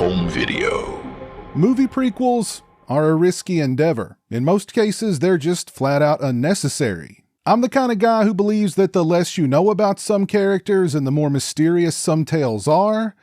home video. Movie prequels are a risky endeavor. In most cases, they're just flat out unnecessary. I'm the kind of guy who believes that the less you know about some characters and the more mysterious some tales are,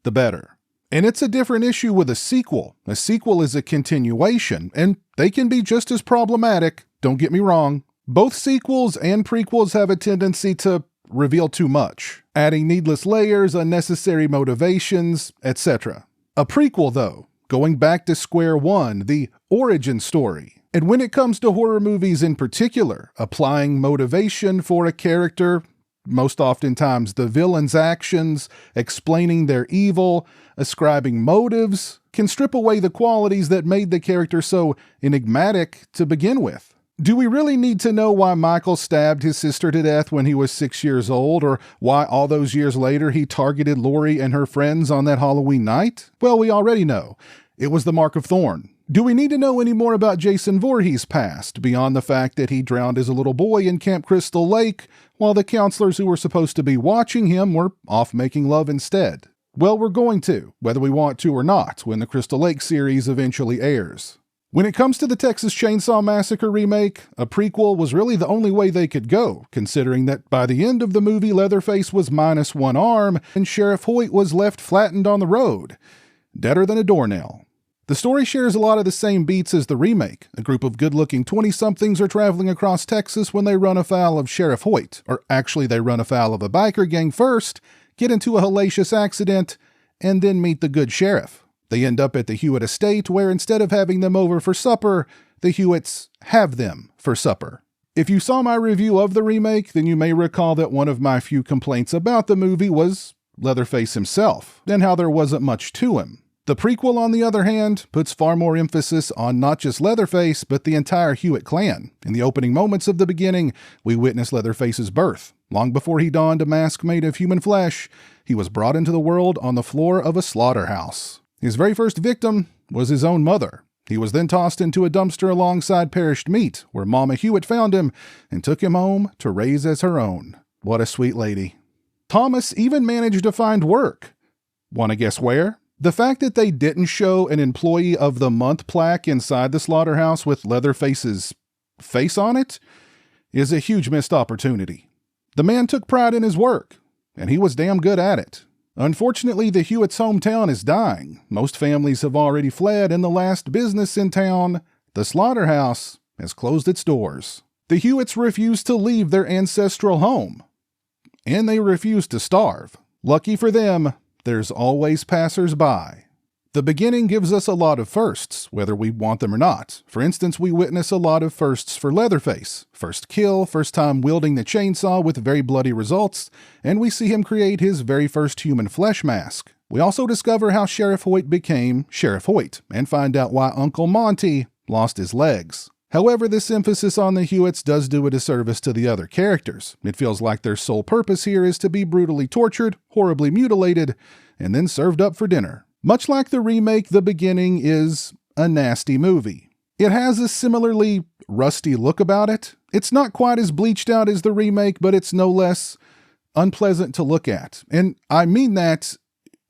the better. And it's a different issue with a sequel. A sequel is a continuation, and they can be just as problematic, don't get me wrong. Both sequels and prequels have a tendency to reveal too much, adding needless layers, unnecessary motivations, etc. A prequel, though, going back to square one, the origin story. And when it comes to horror movies in particular, applying motivation for a character, most oftentimes the villain's actions, explaining their evil, ascribing motives, can strip away the qualities that made the character so enigmatic to begin with. Do we really need to know why Michael stabbed his sister to death when he was 6 years old, or why all those years later he targeted Lori and her friends on that Halloween night? Well, we already know. It was the Mark of Thorn. Do we need to know any more about Jason Voorhees' past, beyond the fact that he drowned as a little boy in Camp Crystal Lake, while the counselors who were supposed to be watching him were off making love instead? Well, we're going to, whether we want to or not, when the Crystal Lake series eventually airs. When it comes to the Texas Chainsaw Massacre remake, a prequel was really the only way they could go, considering that by the end of the movie, Leatherface was minus one arm, and Sheriff Hoyt was left flattened on the road, deader than a doornail. The story shares a lot of the same beats as the remake. A group of good-looking 20-somethings are traveling across Texas when they run afoul of Sheriff Hoyt, or actually they run afoul of a biker gang first, get into a hellacious accident, and then meet the good sheriff. They end up at the Hewitt estate, where instead of having them over for supper, the Hewitts have them for supper. If you saw my review of the remake, then you may recall that one of my few complaints about the movie was Leatherface himself, and how there wasn't much to him. The prequel, on the other hand, puts far more emphasis on not just Leatherface, but the entire Hewitt clan. In the opening moments of the beginning, we witness Leatherface's birth. Long before he donned a mask made of human flesh, he was brought into the world on the floor of a slaughterhouse. His very first victim was his own mother. He was then tossed into a dumpster alongside perished meat, where Mama Hewitt found him and took him home to raise as her own. What a sweet lady. Thomas even managed to find work. Want to guess where? The fact that they didn't show an Employee of the Month plaque inside the slaughterhouse with Leatherface's face on it is a huge missed opportunity. The man took pride in his work, and he was damn good at it. Unfortunately, the Hewitts' hometown is dying. Most families have already fled, and the last business in town, the slaughterhouse, has closed its doors. The Hewitts refuse to leave their ancestral home, and they refuse to starve. Lucky for them, there's always passers-by. The beginning gives us a lot of firsts, whether we want them or not. For instance, we witness a lot of firsts for Leatherface. First kill, first time wielding the chainsaw with very bloody results, and we see him create his very first human flesh mask. We also discover how Sheriff Hoyt became Sheriff Hoyt, and find out why Uncle Monty lost his legs. However, this emphasis on the Hewitts does do a disservice to the other characters. It feels like their sole purpose here is to be brutally tortured, horribly mutilated, and then served up for dinner. Much like the remake, the beginning is a nasty movie. It has a similarly rusty look about it. It's not quite as bleached out as the remake, but it's no less unpleasant to look at. And I mean that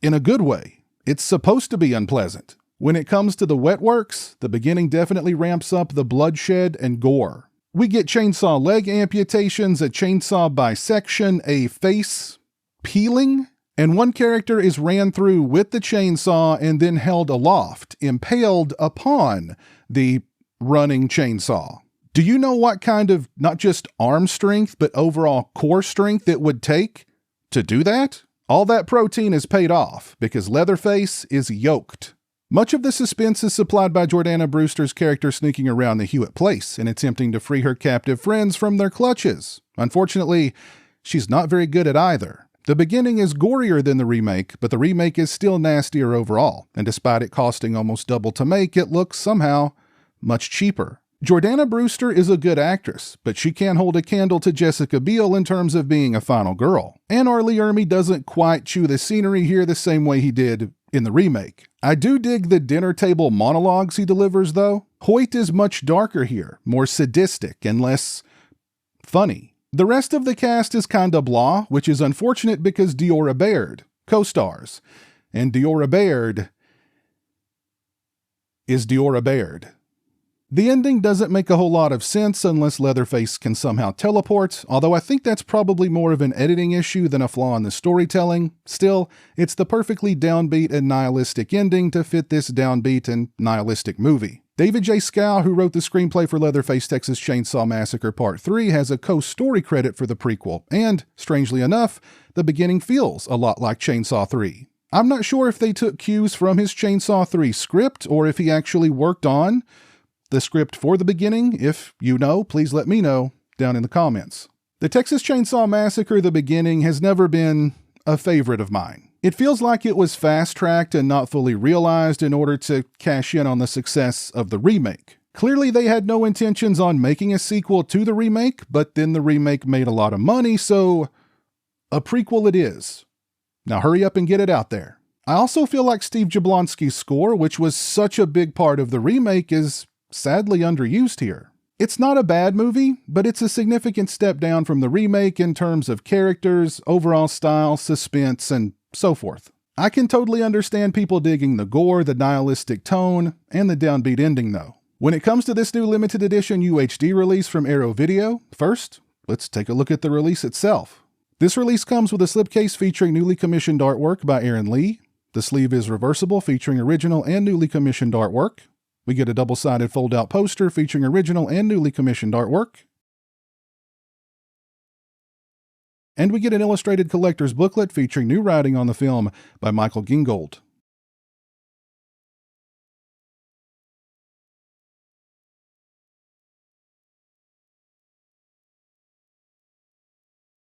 in a good way. It's supposed to be unpleasant. When it comes to the wet works, the beginning definitely ramps up the bloodshed and gore. We get chainsaw leg amputations, a chainsaw bisection, a face peeling, and one character is ran through with the chainsaw and then held aloft, impaled upon the running chainsaw. Do you know what kind of not just arm strength, but overall core strength it would take to do that? All that protein is paid off because Leatherface is yoked. Much of the suspense is supplied by Jordana Brewster's character sneaking around the Hewitt place and attempting to free her captive friends from their clutches. Unfortunately, she's not very good at either. The beginning is gorier than the remake, but the remake is still nastier overall, and despite it costing almost double to make, it looks somehow much cheaper. Jordana Brewster is a good actress, but she can't hold a candle to Jessica Biel in terms of being a final girl. And R. Lee Ermey doesn't quite chew the scenery here the same way he did in the remake. I do dig the dinner table monologues he delivers, though. Hoyt is much darker here, more sadistic and less funny. The rest of the cast is kinda blah, which is unfortunate because Diora Baird co-stars. And Diora Baird is Diora Baird. The ending doesn't make a whole lot of sense unless Leatherface can somehow teleport, although I think that's probably more of an editing issue than a flaw in the storytelling. Still, it's the perfectly downbeat and nihilistic ending to fit this downbeat and nihilistic movie. David J. Scow, who wrote the screenplay for Leatherface Texas Chainsaw Massacre Part 3, has a co-story credit for the prequel, and, strangely enough, the beginning feels a lot like Chainsaw 3. I'm not sure if they took cues from his Chainsaw 3 script, or if he actually worked on the script for the beginning. If you know, please let me know down in the comments. The Texas Chainsaw Massacre The Beginning has never been a favorite of mine. It feels like it was fast-tracked and not fully realized in order to cash in on the success of the remake. Clearly they had no intentions on making a sequel to the remake, but then the remake made a lot of money, so a prequel it is. Now hurry up and get it out there. I also feel like Steve Jablonsky's score, which was such a big part of the remake, is sadly underused here. It's not a bad movie, but it's a significant step down from the remake in terms of characters, overall style, suspense, and so forth. I can totally understand people digging the gore, the nihilistic tone, and the downbeat ending though. When it comes to this new limited edition UHD release from Arrow Video, first, let's take a look at the release itself. This release comes with a slipcase featuring newly commissioned artwork by Aaron Lee. The sleeve is reversible, featuring original and newly commissioned artwork. We get a double-sided fold-out poster featuring original and newly commissioned artwork. And we get an illustrated collector's booklet featuring new writing on the film by Michael Gingold.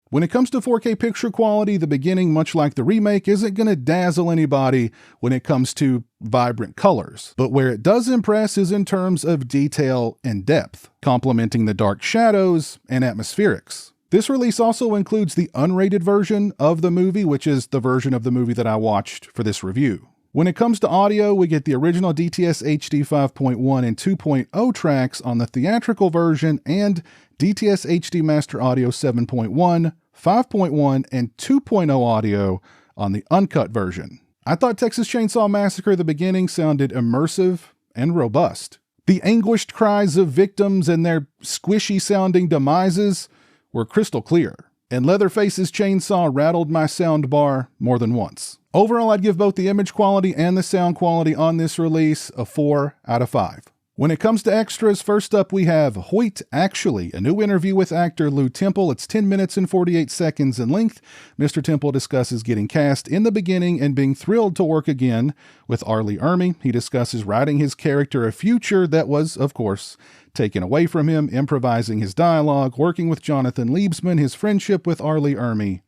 When it comes to 4K picture quality, The Beginning, much like the remake, isn't going to dazzle anybody when it comes to vibrant colors. But where it does impress is in terms of detail and depth, complementing the dark shadows and atmospherics. This release also includes the unrated version of the movie, which is the version of the movie that I watched for this review. When it comes to audio, we get the original DTS HD 5.1 and 2.0 tracks on the theatrical version and DTS HD Master Audio 7.1, 5.1, and 2.0 audio on the uncut version. I thought Texas Chainsaw Massacre The Beginning sounded immersive and robust. The anguished cries of victims and their squishy-sounding demises were crystal clear, and Leatherface's chainsaw rattled my soundbar more than once. Overall, I'd give both the image quality and the sound quality on this release a 4 out of 5. When it comes to extras, first up we have Hoyt Actually, a new interview with actor Lou Temple. It's 10 minutes and 48 seconds in length. Mr. Temple discusses getting cast in The Beginning and being thrilled to work again with R. Lee Ermey. He discusses writing his character a future that was, of course, taken away from him, improvising his dialogue, working with Jonathan Liebsman, his friendship with R. Lee Ermey,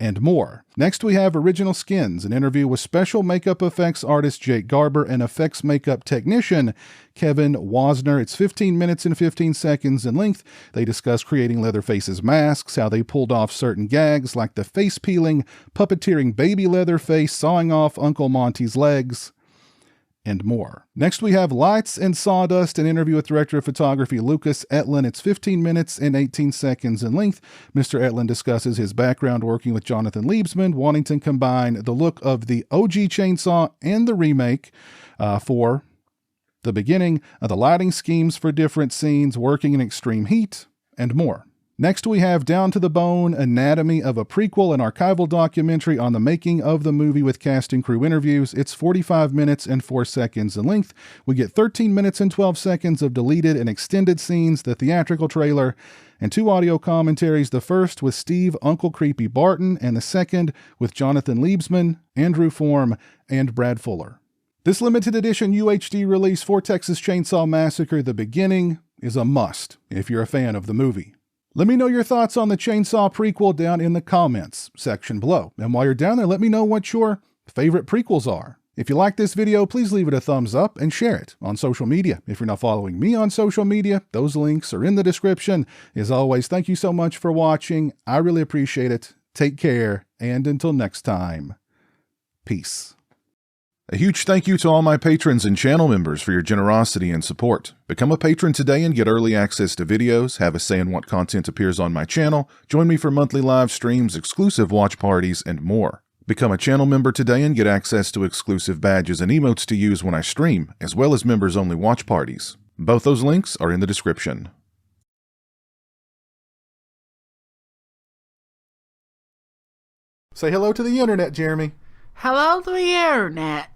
and more. Next we have Original Skins, an interview with special makeup effects artist Jake Garber and effects makeup technician Kevin Wasner. It's 15 minutes and 15 seconds in length. They discuss creating Leatherface's masks, how they pulled off certain gags like the face peeling, puppeteering baby Leatherface, sawing off Uncle Monty's legs, and more. Next we have Lights and Sawdust, an interview with director of photography Lucas Etlin. It's 15 minutes and 18 seconds in length. Mr. Etlin discusses his background working with Jonathan Liebsman, wanting to combine the look of the OG chainsaw and the remake for The Beginning, the lighting schemes for different scenes, working in extreme heat, and more. Next we have Down to the Bone, Anatomy of a Prequel, an archival documentary on the making of the movie with cast and crew interviews. It's 45 minutes and 4 seconds in length. We get 13 minutes and 12 seconds of deleted and extended scenes, the theatrical trailer, and 2 audio commentaries, the first with Steve Uncle Creepy Barton, and the second with Jonathan Liebsman, Andrew Form, and Brad Fuller. This limited edition UHD release for Texas Chainsaw Massacre The Beginning is a must if you're a fan of the movie. Let me know your thoughts on the Chainsaw prequel down in the comments section below. And while you're down there, let me know what your favorite prequels are. If you like this video, please leave it a thumbs up and share it on social media. If you're not following me on social media, those links are in the description. As always, thank you so much for watching. I really appreciate it. Take care, and until next time, peace. A huge thank you to all my patrons and channel members for your generosity and support. Become a patron today and get early access to videos, have a say in what content appears on my channel, join me for monthly live streams, exclusive watch parties, and more. Become a channel member today and get access to exclusive badges and emotes to use when I stream, as well as members-only watch parties. Both those links are in the description. Say hello to the internet, Jeremy. Hello to the internet.